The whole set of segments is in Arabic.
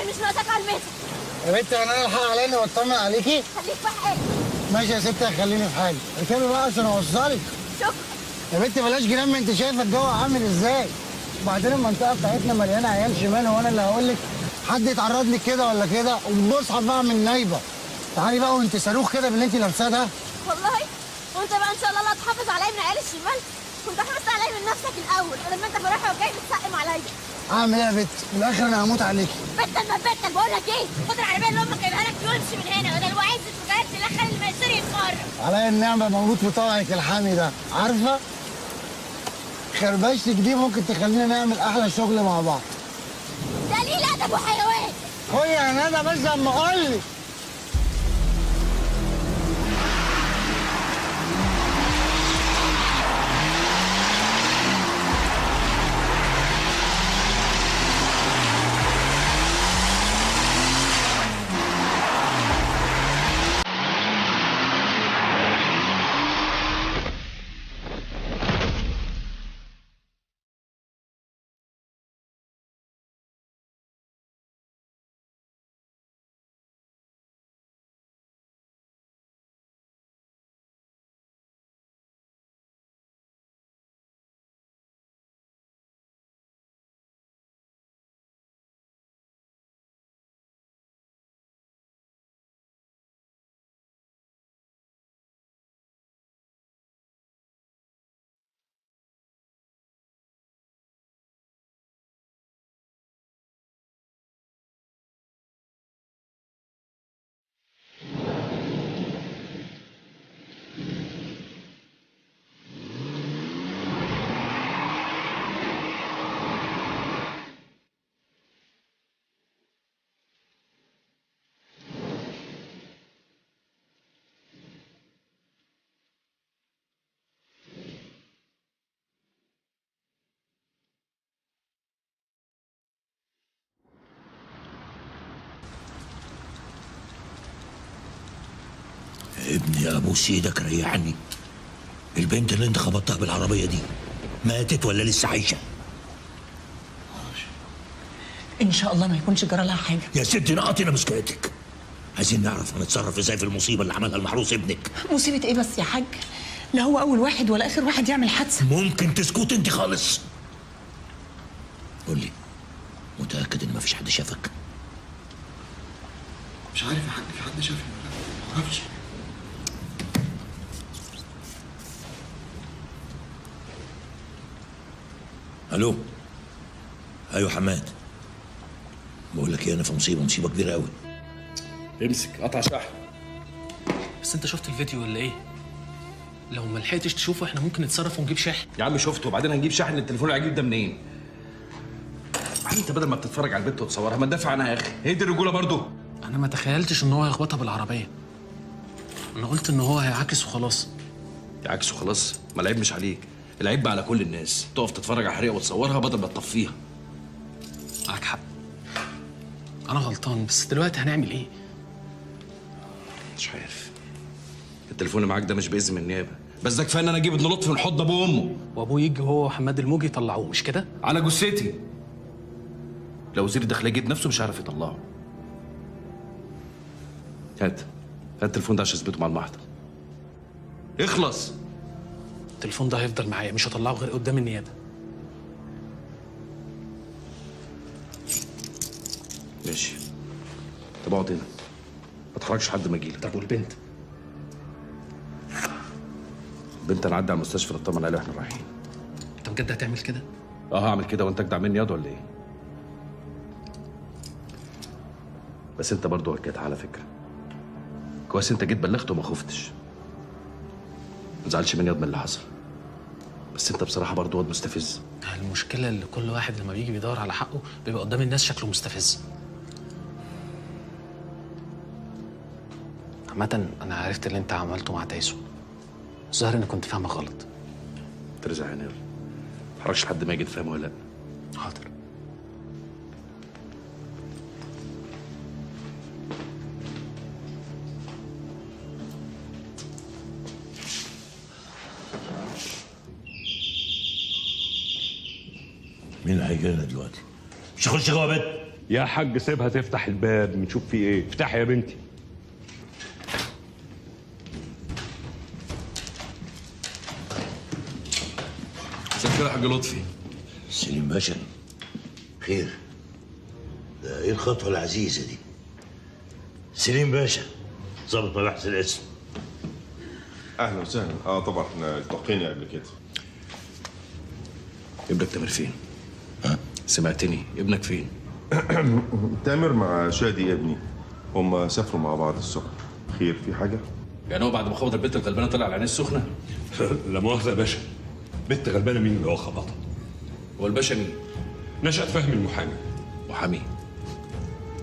مش ناقصك على المتر. يا بنت انا الحق علينا واطمن عليكي. خليك في حالك. ماشي يا ستي هخليني في حالي. اركبي بقى عشان اوصلك. شكرا يا بنت بلاش جنان، ما انت شايفه الجو عامل ازاي. وبعدين المنطقه بتاعتنا مليانه عيال شمال، وانا اللي هقول لك حد يتعرض لك كده ولا كده وبصحى بقى من نايبه. تعالي بقى وانت صاروخ كده باللي انت لابساه ده. والله. وانت بقى ان شاء الله لا تحافظ عليا من عيال الشمال. كنت حافظت عليا من نفسك الاول لما انت رايح وجاي بتسقم عليا. اعمل ايه يا بت؟ في الاخر انا هموت عليكي. بتل ما بتل، بقول لك ايه، خد العربيه اللي امك جايبها لك وامشي من هنا، بدل وعايز السجاير تدخل الميسر يتفرج. عليا النعمه موجود في طوعك الحامي ده، عارفه؟ خربشتك دي ممكن تخلينا نعمل احلى شغل مع بعض. دليل ادب وحيوان. خد يا ندى بس اما اقول لك. ابني ابوس ايدك ريحني. البنت اللي انت خبطتها بالعربيه دي ماتت ولا لسه عايشه؟ ان شاء الله ما يكونش جرى لها حاجه. يا ستي نقطنا مسكاتك. عايزين نعرف هنتصرف ازاي في المصيبه اللي عملها المحروس ابنك. مصيبه ايه بس يا حاج؟ لا هو اول واحد ولا اخر واحد يعمل حادثه. ممكن تسكت انت خالص؟ قول لي، متاكد ان مفيش حد شافك؟ مش عارف يا حاج، في حد شافني ولا لا؟ معرفش. الو. ايوه حماد. بقول لك ايه، انا في مصيبه كبيره قوي. امسك قطع شحن. بس انت شفت الفيديو ولا ايه؟ لو ما لحقتش تشوفه احنا ممكن نتصرف ونجيب شاحن. يا عم شفته، وبعدين هنجيب شاحن. التليفون العجيب ده منين؟ انت بدل ما بتتفرج على البنت وتصورها ما تدافع عنها يا اخي. هي دي الرجوله برضو؟ انا ما تخيلتش ان هو هيخبطها بالعربيه. انا قلت ان هو هيعاكس وخلاص. يعكس وخلاص؟ ما العيب مش عليك، العيب بقى على كل الناس. تقف تتفرج على حريقه وتصورها بدل ما تطفيها. معاك حق، انا غلطان، بس دلوقتي هنعمل ايه؟ مش عارف. التليفون اللي معاك ده مش بإذن من النيابه، بس ده كفايه ان انا اجيب ابن لطفي من حضن ابوه وامه. وابوه يجي هو وحماد الموجي يطلعوه، مش كده؟ على جثتي. لو وزير الداخليه جه بنفسه مش عارف يطلعه. هات التليفون ده عشان اثبته مع المحضر. اخلص. التليفون ده هيفضل معايا، مش هطلعه غير قدام النيابه. ماشي. طب اقعد هنا، ما تخرجش لحد ما اجيلك. طب والبنت؟ البنت انا اعدي على المستشفى نطمن عليها واحنا رايحين. انت بجد هتعمل كده؟ هعمل كده، وانت اجدع مني ياض ولا ايه؟ بس انت برضه وكيت على فكره. كويس انت جيت بلغت وما خفتش. ما تزعلش مني ياض من اللي حصل، بس انت بصراحه برضه واد مستفز. المشكله اللي كل واحد لما بيجي بيدور على حقه بيبقى قدام الناس شكله مستفز. عامة انا عرفت اللي انت عملته مع تايسو. الظاهر اني كنت فاهمه غلط. ترزع يا نير، ما تحركش لحد ما يجي تفهمه ولا لا. حاضر. مين اللي هيجي لنا دلوقتي؟ مش هخش جوه بيت؟ يا حاج سيبها تفتح الباب نشوف فيه ايه. افتحي يا بنتي. مساء الخير يا حاج لطفي. سليم باشا، خير؟ ده ايه الخطوة العزيزة دي؟ سليم باشا، ظابط مباحث الاسم. اهلا وسهلا. طبعا احنا التقينا قبل كده. ابنك تامر فين؟ ها؟ سمعتني، ابنك فين؟ تامر مع شادي يا ابني، هم سافروا مع بعض الصبح. خير في حاجه؟ يعني هو بعد ما خبط البنت الغلبانه طلع على العين السخنه؟ لا مؤاخذه يا باشا، بنت غلبانه مين اللي هو خبطها؟ هو الباشا مين؟ نشأت فهمي المحامي. محامي؟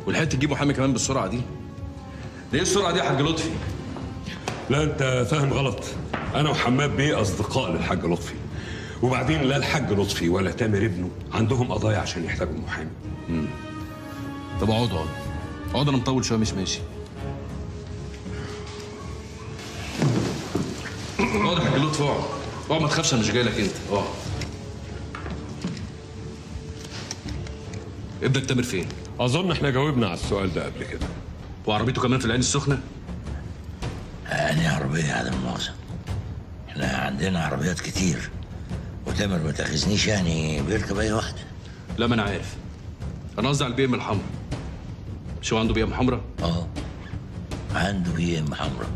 ولحقت تجيب محامي كمان بالسرعه دي؟ ليه السرعه دي يا حاج لطفي؟ لا انت فاهم غلط. انا وحماد بيه اصدقاء للحاج لطفي، وبعدين لا الحاج لطفي ولا تامر ابنه عندهم قضايا عشان يحتاجوا محامي. طب اقعد انا مطول شويه مش ماشي. اقعد يا حاج لطفي، اقعد ما تخافش، انا مش جاي لك انت. اقعد. ابنك تامر فين؟ اظن احنا جاوبنا على السؤال ده قبل كده. وعربيته كمان في العين السخنه؟ أنهي عربية يا عدم المؤاخذة؟ احنا عندنا عربيات كتير، وتامر ما تاخذنيش يعني بيركب أي واحدة. لا ما انا عارف، انا قصدي على البي ام الحمراء. مش هو عنده بي ام حمراء؟ عنده بي ام حمراء،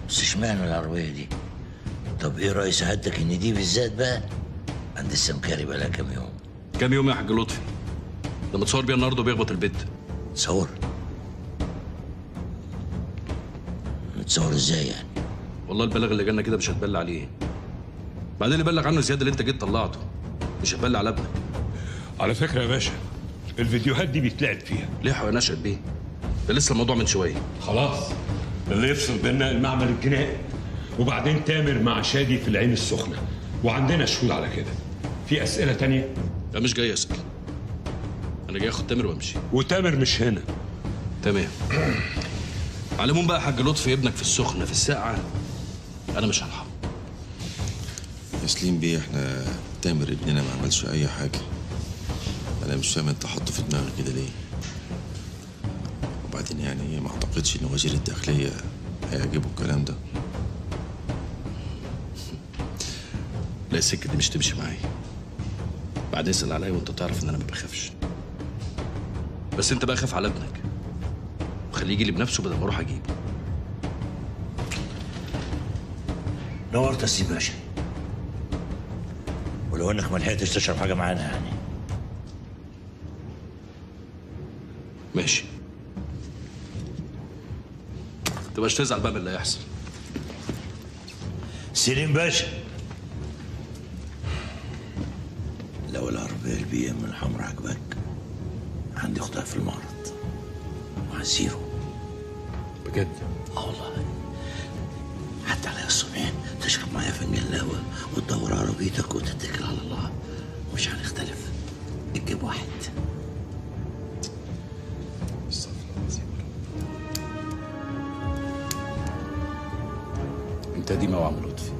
بس اشمعنى العربية دي؟ طب ايه رأي سعادتك ان دي بالذات بقى عند السمكري بقى لها كام يوم؟ كام يوم يا حاج لطفي؟ ده متصور بيها النهارده وبيخبط البيت. تصور؟ متصور ازاي يعني؟ والله البلاغ اللي جالنا كده مش هتبلى عليه. بعدين اللي بلغ عنه زياد اللي انت جيت طلعته، مش هتبلى على ابنك. على فكره يا باشا، الفيديوهات دي بيتلعب فيها. ليه يا نشأت بيه؟ ده لسه الموضوع من شويه. خلاص، اللي يفصل بينا المعمل الجنائي، وبعدين تامر مع شادي في العين السخنه، وعندنا شهود على كده. في اسئله تانية؟ لا مش جاي اسال، انا جاي اخد تامر وامشي. وتامر مش هنا. تمام. على العموم بقى يا حاج لطفي، ابنك في السخنه في الساعه، انا مش هلحق. يا سليم بيه، احنا تامر ابننا ما عملش اي حاجه. انا مش فاهم انت حاطه في دماغك كده ليه؟ وبعدين يعني ما اعتقدش ان وزير الداخليه هيعجبه الكلام ده. لا السكه دي مش تمشي معايا. بعدين اسال عليا وانت تعرف ان انا ما بخافش. بس انت بقى خاف على ابنك وخليه يجي لي بنفسه بدل ما اروح اجيبه. نورت يا سيدي باشا، ولو انك ما لحقتش تشرب حاجه معانا يعني. ماشي، تبقاش تزعل بقى من اللي هيحصل. سليم باشا، لو العربيه البي ام الحمراء عجبك، عندي اختها في المعرض مع زيرو. بجد؟ والله. حتى على الصبحين تشرب معايا فنجان قهوه وتدور عربيتك وتتكل على الله. مش هنختلف، تجيب واحد. انت دي موعى من لطفي.